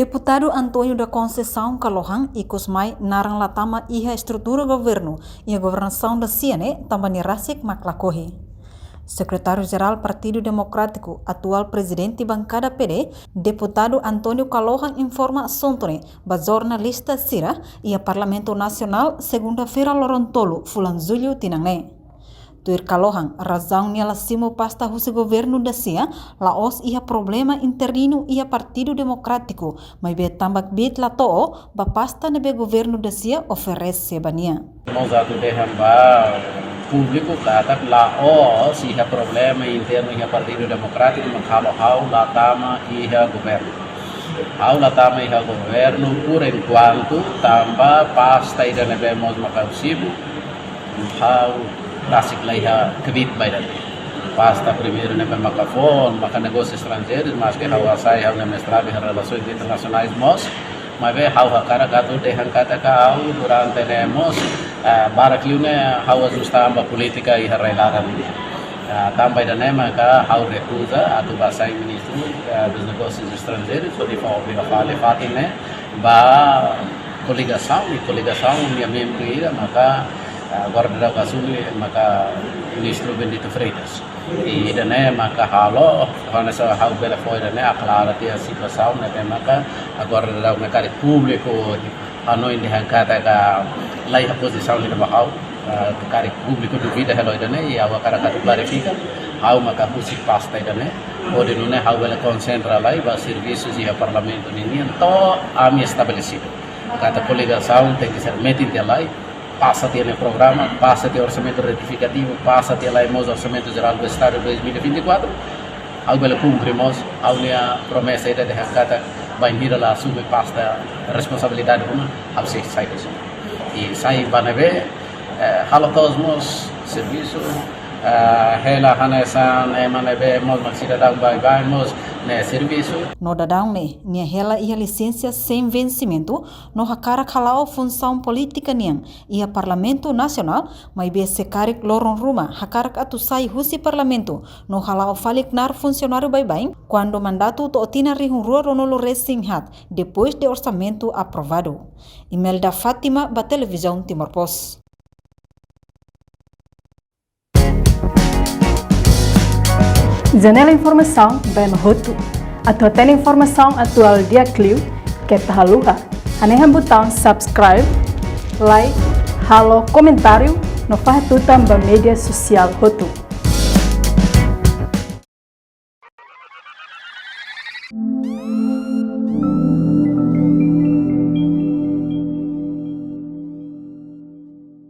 Deputado Antônio da Conceição Calohang ikut mai narang latama iha estrutura governo e a governação da Ciane também rasik maklakohi. Secretário-Geral Partido Democrático, atual presidente bancada PD, deputado Antônio Calohang informa sontone ba jornalista Sira e a Parlamento Nacional segunda-feira Lorontolo, fulan Julho tinangne. Tuir Calohang, razão nela simo pasta husi governo da Cia, laos ia problema interino ia Partido Democrático, mas be tambak bit la to, ba pasta nebe governo da Cia oferece bania. Mozado de hamba público kata laos ia problema interno ia Partido Democrático, mas hau latama ia governo. Hau latama ia governo por enquanto tamba pasta ida nebe mos makausibu, hau Tasik laiha kebit badan. Pasta primeiro ne macafon, maca negócios estrangeiros, mas que hawa sai hawa na mestrado em relações internacionais mos, mas ve hawa cara gato de hankata ka hawa durante nemos barakliu ne hawa justamba política e relaran ini. Também da nema ka hawa recusa atu basai ministro dos negócios estrangeiros, so di fa fale fatine ba coligação minha membro ira maka guarda kasumi maka ministro Benedito Freitas e dane maka halo quando essa hau bela foi dane aclara a situação né maka agora da mercado público ano indi hankata ka lai a posição de bahau mercado público duvida hello dane e awa cara ka clarifica hau maka pusi pasta dane pode não é hau bela concentra lá e va serviços e a parlamento ninguém to a minha estabelecido kata coligação tem que ser metido lá passa ter o programa, passa ter orçamento retificativo, passa ter lá o orçamento geral do Estado 2024. Algo ele cumprimos, a promessa de Hankata vai vir lá assumir pasta responsabilidade uma, ao se sai disso. E sai para ver, halotosmos serviço, hela hanesan, emanebe mos maksida dang bye mos ne serviço. No dadang ne, nia hela ia licença sem vencimento, no hakara kalau função política niang ia Parlamento Nacional, mas be sekarik lorong rumah hakarak atu sai husi Parlamento, no halau falik nar funcionário bye quando mandato to otina rihun rua ronolo resinghat depois de orçamento aprovado. Imelda Fátima ba televisão Timor Post. Janela Informação bem Roto. Atau tem informação atual dia Clio que tá haluha. Anehan botão subscribe, like, halo comentário no faz tutam ba mídia social Roto.